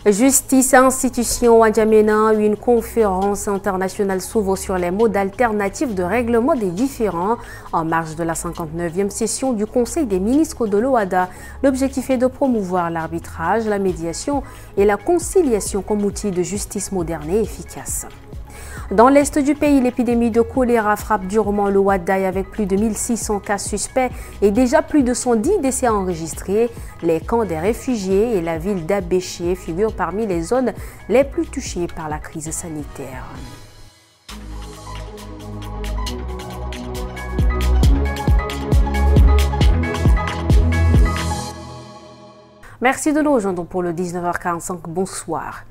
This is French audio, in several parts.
Justice et institutions à N'Djamena, une conférence internationale s'ouvre sur les modes alternatifs de règlement des différends en marge de la 59e session du Conseil des ministres de l'OHADA. L'objectif est de promouvoir l'arbitrage, la médiation et la conciliation comme outil de justice moderne et efficace. Dans l'est du pays, l'épidémie de choléra frappe durement le Ouaddaï avec plus de 1600 cas suspects et déjà plus de 110 décès enregistrés. Les camps des réfugiés et la ville d'Abéché figurent parmi les zones les plus touchées par la crise sanitaire. Merci de nous rejoindre pour le 19h45. Bonsoir.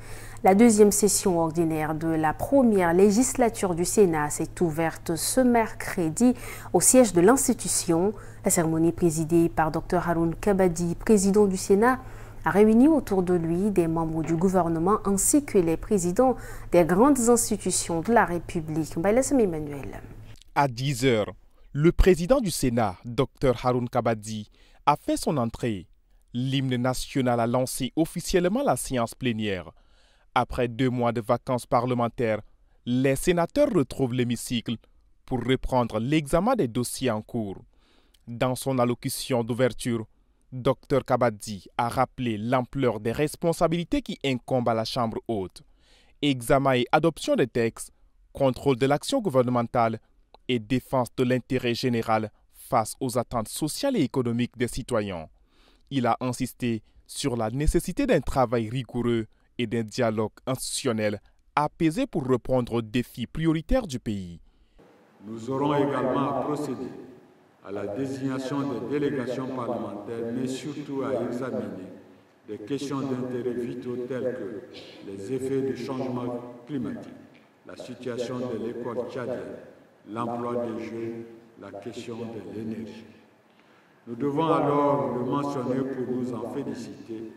La deuxième session ordinaire de la première législature du Sénat s'est ouverte ce mercredi au siège de l'institution. La cérémonie présidée par Dr Haroun Kabadi, président du Sénat, a réuni autour de lui des membres du gouvernement ainsi que les présidents des grandes institutions de la République. Emmanuel. À 10 h, le président du Sénat, Dr Haroun Kabadi, a fait son entrée. L'hymne national a lancé officiellement la séance plénière. Après 2 mois de vacances parlementaires, les sénateurs retrouvent l'hémicycle pour reprendre l'examen des dossiers en cours. Dans son allocution d'ouverture, Dr Kabadi a rappelé l'ampleur des responsabilités qui incombent à la Chambre haute. Examen et adoption des textes, contrôle de l'action gouvernementale et défense de l'intérêt général face aux attentes sociales et économiques des citoyens. Il a insisté sur la nécessité d'un travail rigoureux et d'un dialogue institutionnel apaisé pour répondre aux défis prioritaires du pays. Nous aurons également à procéder à la désignation des délégations parlementaires, mais surtout à examiner des questions d'intérêt vitaux telles que les effets du changement climatique, la situation de l'école tchadienne, l'emploi des jeunes, la question de l'énergie. Nous devons alors le mentionner pour nous en féliciter,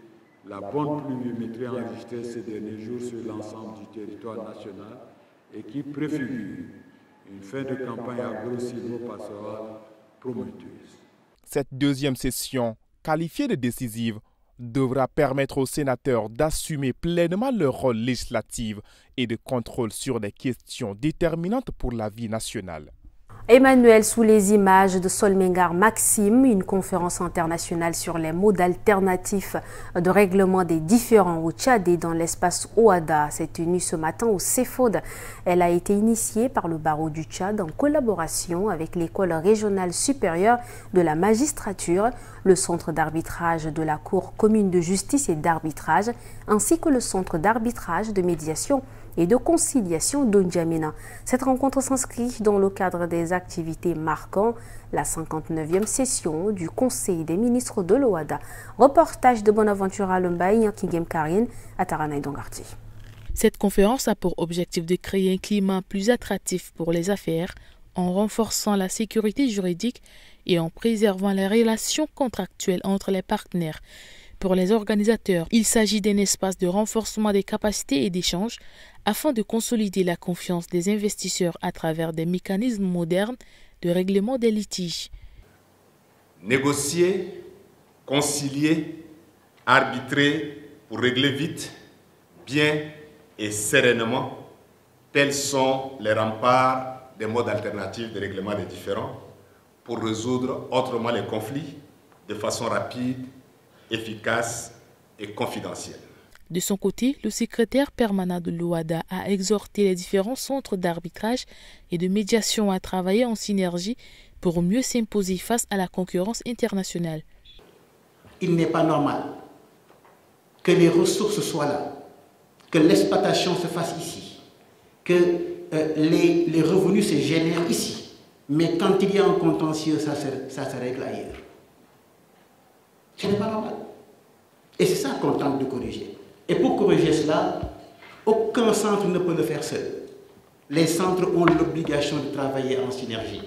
la bonne pluviométrie enregistrée ces derniers jours sur l'ensemble du territoire national et qui préfigure une fin de campagne agro-silvopastorale prometteuse. Cette deuxième session, qualifiée de décisive, devra permettre aux sénateurs d'assumer pleinement leur rôle législatif et de contrôle sur des questions déterminantes pour la vie nationale. Emmanuel, sous les images de Solmengar Maxime, une conférence internationale sur les modes alternatifs de règlement des différends au Tchad et dans l'espace OHADA s'est tenue ce matin au CEFOD. Elle a été initiée par le barreau du Tchad en collaboration avec l'école régionale supérieure de la magistrature, le centre d'arbitrage de la Cour commune de justice et d'arbitrage, ainsi que le centre d'arbitrage de médiation et de conciliation de N'Djamena. Cette rencontre s'inscrit dans le cadre des activités marquant la 59e session du Conseil des ministres de l'OHADA. Reportage de Bonaventura Lumbaï, Kingem Karine, à Taranay Dongarti. Cette conférence a pour objectif de créer un climat plus attractif pour les affaires en renforçant la sécurité juridique et en préservant les relations contractuelles entre les partenaires. Pour les organisateurs, il s'agit d'un espace de renforcement des capacités et d'échange afin de consolider la confiance des investisseurs à travers des mécanismes modernes de règlement des litiges. Négocier, concilier, arbitrer pour régler vite, bien et sereinement, tels sont les remparts des modes alternatifs de règlement des différends pour résoudre autrement les conflits de façon rapide, efficace et confidentielle. De son côté, le secrétaire permanent de l'OHADA a exhorté les différents centres d'arbitrage et de médiation à travailler en synergie pour mieux s'imposer face à la concurrence internationale. Il n'est pas normal que les ressources soient là, que l'exploitation se fasse ici, que les revenus se génèrent ici. Mais quand il y a un contentieux, ça se règle ailleurs. Ce n'est pas normal. Et c'est ça qu'on tente de corriger. Et pour corriger cela, aucun centre ne peut le faire seul. Les centres ont l'obligation de travailler en synergie.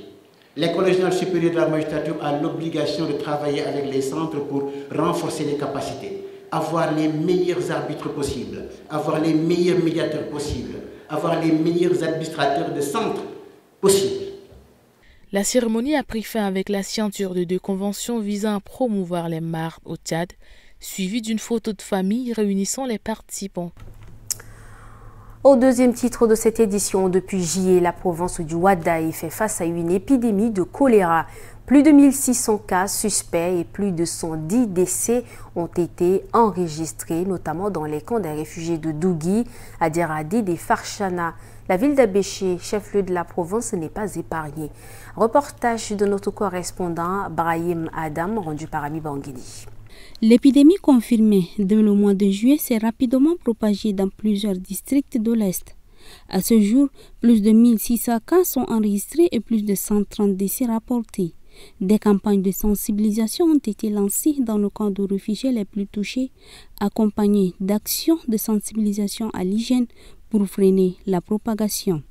L'École régionale supérieure de la magistrature a l'obligation de travailler avec les centres pour renforcer les capacités, avoir les meilleurs arbitres possibles, avoir les meilleurs médiateurs possibles, avoir les meilleurs administrateurs de centres possibles. La cérémonie a pris fin avec la signature de 2 conventions visant à promouvoir les marques au Tchad, suivi d'une photo de famille réunissant les participants. Au deuxième titre de cette édition, depuis juillet, la province du Ouaddaï fait face à une épidémie de choléra. Plus de 1600 cas suspects et plus de 110 décès ont été enregistrés, notamment dans les camps des réfugiés de Dougui, Adiradi et Farchana. La ville d'Abéché, chef-lieu de la province, n'est pas épargnée. Reportage de notre correspondant Brahim Adam, rendu par Ami Bangui. L'épidémie confirmée dès le mois de juillet s'est rapidement propagée dans plusieurs districts de l'Est. À ce jour, plus de 1600 cas sont enregistrés et plus de 130 décès rapportés. Des campagnes de sensibilisation ont été lancées dans le camp de réfugiés les plus touchés, accompagnées d'actions de sensibilisation à l'hygiène pour freiner la propagation.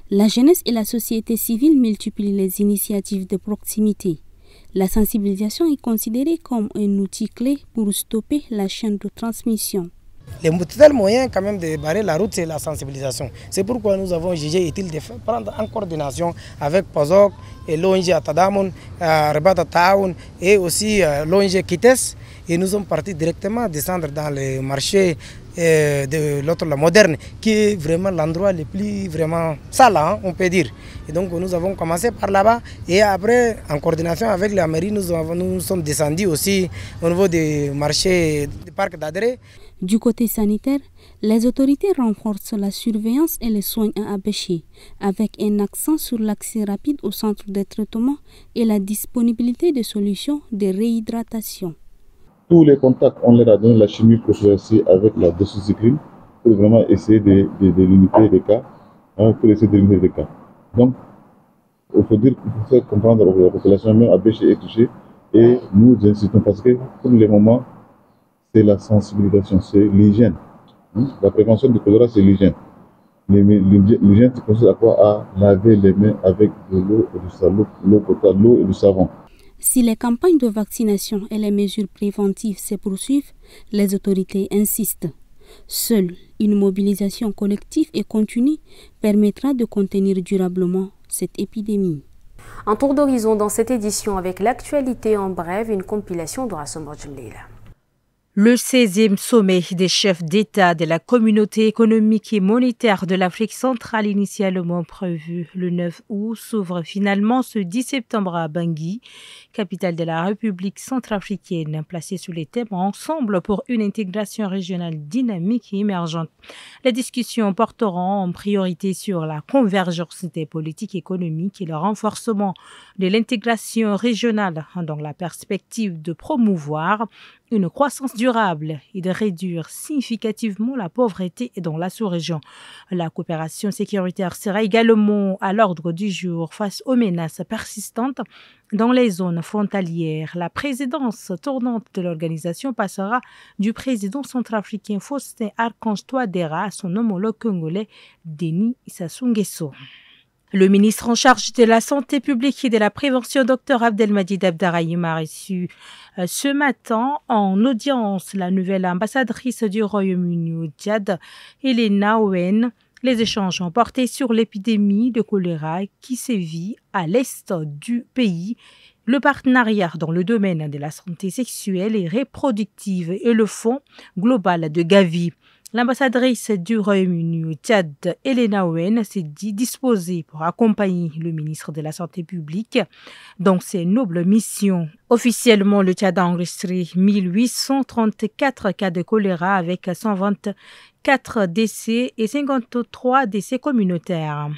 La jeunesse et la société civile multiplient les initiatives de proximité. La sensibilisation est considérée comme un outil clé pour stopper la chaîne de transmission. Les seuls moyens quand même de barrer la route, c'est la sensibilisation. C'est pourquoi nous avons jugé utile de prendre en coordination avec POSOC et l'ONG Atadamoun, Rebata Taoun et aussi l'ONG Kites. Et nous sommes partis directement descendre dans le marché de l'autre, la moderne, qui est vraiment l'endroit le plus vraiment sale, hein, on peut dire. Et donc nous avons commencé par là-bas et après, en coordination avec la mairie, nous sommes descendus aussi au niveau du marché du parc d'Adré. Du côté sanitaire, les autorités renforcent la surveillance et les soins à Abéché, avec un accent sur l'accès rapide au centre de traitement et la disponibilité de solutions de réhydratation. Tous les contacts, on leur a donné la chimie prophylaxie avec la doxycycline pour vraiment essayer de limiter les cas, Donc, il faut faire comprendre à la population, même Abéché est touchée, et nous insistons parce que pour le moment, c'est la sensibilisation, c'est l'hygiène. La prévention du choléra, c'est l'hygiène. L'hygiène, c'est consiste à quoi? À laver les mains avec de l'eau et du savon, l'eau potable, l'eau et du savon. Si les campagnes de vaccination et les mesures préventives se poursuivent, les autorités insistent. Seule une mobilisation collective et continue permettra de contenir durablement cette épidémie. Un tour d'horizon dans cette édition avec l'actualité en bref, une compilation de Rassoumou Djemleila. Le 16e sommet des chefs d'État de la communauté économique et monétaire de l'Afrique centrale, initialement prévu le 9 août, s'ouvre finalement ce 10 septembre à Bangui, capitale de la République centrafricaine, placée sous les thèmes Ensemble pour une intégration régionale dynamique et émergente. Les discussions porteront en priorité sur la convergence des politiques économiques et le renforcement de l'intégration régionale dans la perspective de promouvoir une croissance durable et de réduire significativement la pauvreté dans la sous-région. La coopération sécuritaire sera également à l'ordre du jour face aux menaces persistantes dans les zones frontalières. La présidence tournante de l'organisation passera du président centrafricain Faustin Archange Touadéra à son homologue congolais Denis Sassou Nguesso. Le ministre en charge de la santé publique et de la prévention, Dr Abdelmadjid Abdarrahim, a reçu ce matin en audience la nouvelle ambassadrice du Royaume-Uni au Tchad, Elena Owen. Les échanges ont porté sur l'épidémie de choléra qui sévit à l'est du pays, le partenariat dans le domaine de la santé sexuelle et reproductive et le Fonds global de Gavi. L'ambassadrice du Royaume-Uni au Tchad, Elena Owen, s'est dit disposée pour accompagner le ministre de la Santé publique dans ses nobles missions. Officiellement, le Tchad a enregistré 1834 cas de choléra avec 124 décès et 53 décès communautaires.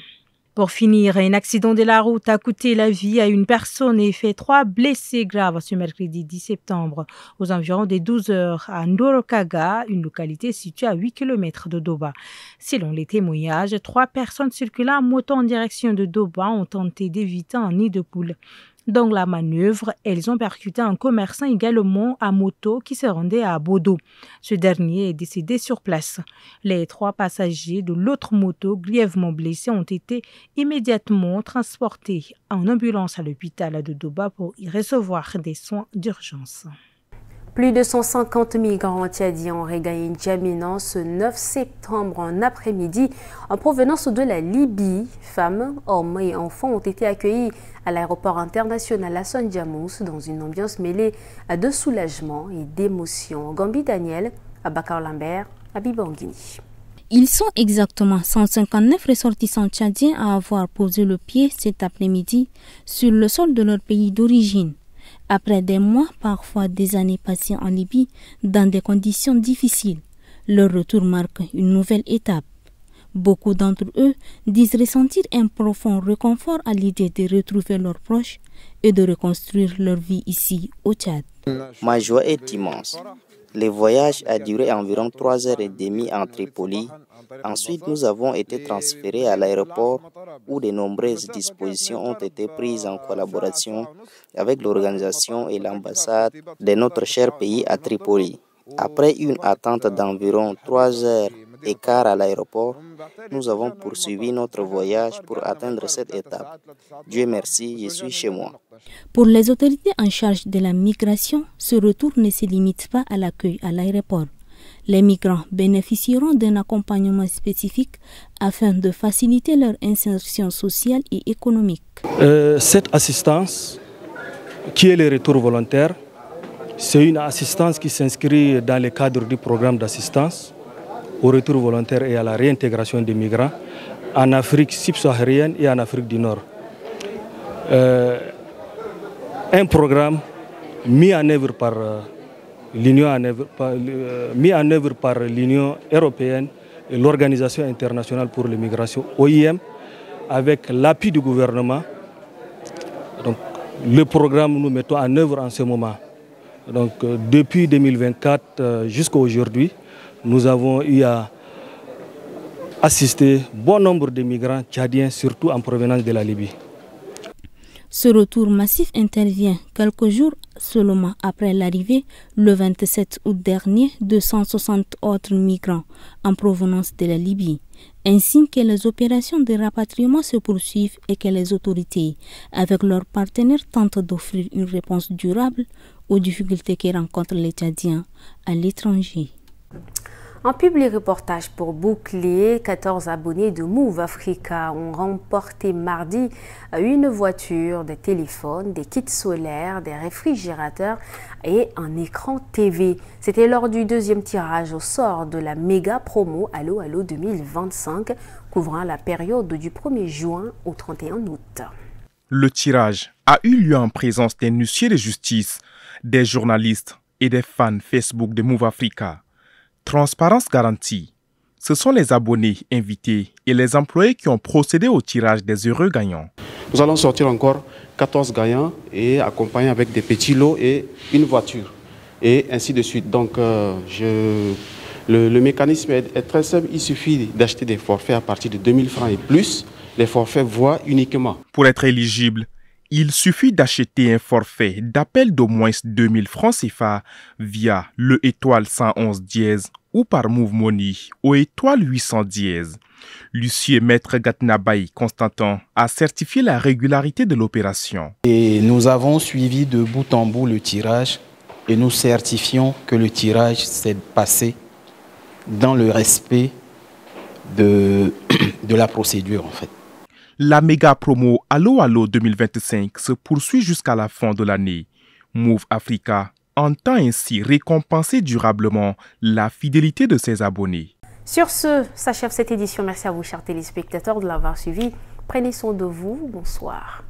Pour finir, un accident de la route a coûté la vie à une personne et fait 3 blessés graves ce mercredi 10 septembre aux environs des 12 heures à Ndorokaga, une localité située à 8 km de Doba. Selon les témoignages, 3 personnes circulant en moto en direction de Doba ont tenté d'éviter un nid de poule. Dans la manœuvre, elles ont percuté un commerçant également à moto qui se rendait à Bodo. Ce dernier est décédé sur place. Les 3 passagers de l'autre moto grièvement blessés ont été immédiatement transportés en ambulance à l'hôpital de Doba pour y recevoir des soins d'urgence. Plus de 150 migrants tchadiens ont regagné N'Djamena ce 9 septembre en après-midi en provenance de la Libye. Femmes, hommes et enfants ont été accueillis à l'aéroport international Hassan Djamous dans une ambiance mêlée de soulagement et d'émotion. Gambi Daniel, Abakar Lambert, Abibangini. Ils sont exactement 159 ressortissants tchadiens à avoir posé le pied cet après-midi sur le sol de leur pays d'origine. Après des mois, parfois des années passées en Libye, dans des conditions difficiles, leur retour marque une nouvelle étape. Beaucoup d'entre eux disent ressentir un profond réconfort à l'idée de retrouver leurs proches et de reconstruire leur vie ici au Tchad. Ma joie est immense. Le voyage a duré environ 3h30 en Tripoli. Ensuite, nous avons été transférés à l'aéroport où de nombreuses dispositions ont été prises en collaboration avec l'organisation et l'ambassade de notre cher pays à Tripoli. Après une attente d'environ 3h15 à l'aéroport, nous avons poursuivi notre voyage pour atteindre cette étape. Dieu merci, je suis chez moi. Pour les autorités en charge de la migration, ce retour ne se limite pas à l'accueil à l'aéroport. Les migrants bénéficieront d'un accompagnement spécifique afin de faciliter leur insertion sociale et économique. Cette assistance, qui est le retour volontaire, c'est une assistance qui s'inscrit dans le cadre du programme d'assistance au retour volontaire et à la réintégration des migrants en Afrique subsaharienne et en Afrique du Nord. Un programme mis en œuvre par l'Union européenne et l'Organisation internationale pour l'immigration, OIM, avec l'appui du gouvernement. Donc, le programme nous mettons en œuvre en ce moment. Donc, depuis 2024 jusqu'à aujourd'hui, nous avons eu à assister bon nombre de migrants tchadiens, surtout en provenance de la Libye. Ce retour massif intervient quelques jours seulement après l'arrivée, le 27 août dernier, de 160 autres migrants en provenance de la Libye, ainsi que les opérations de rapatriement se poursuivent et que les autorités, avec leurs partenaires, tentent d'offrir une réponse durable aux difficultés que rencontrent les Tchadiens à l'étranger. En public reportage pour boucler, 14 abonnés de Move Africa ont remporté mardi une voiture, des téléphones, des kits solaires, des réfrigérateurs et un écran TV. C'était lors du deuxième tirage au sort de la méga promo Allo Allo 2025, couvrant la période du 1er juin au 31 août. Le tirage a eu lieu en présence des huissiers de justice, des journalistes et des fans Facebook de Move Africa. Transparence garantie. Ce sont les abonnés invités et les employés qui ont procédé au tirage des heureux gagnants. Nous allons sortir encore 14 gagnants et accompagnés avec des petits lots et une voiture. Et ainsi de suite. Donc le mécanisme est très simple. Il suffit d'acheter des forfaits à partir de 2000 francs et plus. Les forfaits voient uniquement. Pour être éligible, il suffit d'acheter un forfait d'appel d'au moins 2000 francs CFA via le étoile 111 dièse ou par Move Money au étoile 800 dièse. L'huissier maître Gatnabaï Constantin a certifié la régularité de l'opération. Et nous avons suivi de bout en bout le tirage et nous certifions que le tirage s'est passé dans le respect de la procédure en fait. La méga promo Allo Allo 2025 se poursuit jusqu'à la fin de l'année. Move Africa entend ainsi récompenser durablement la fidélité de ses abonnés. Sur ce, s'achève cette édition. Merci à vous, chers téléspectateurs, de l'avoir suivi. Prenez soin de vous. Bonsoir.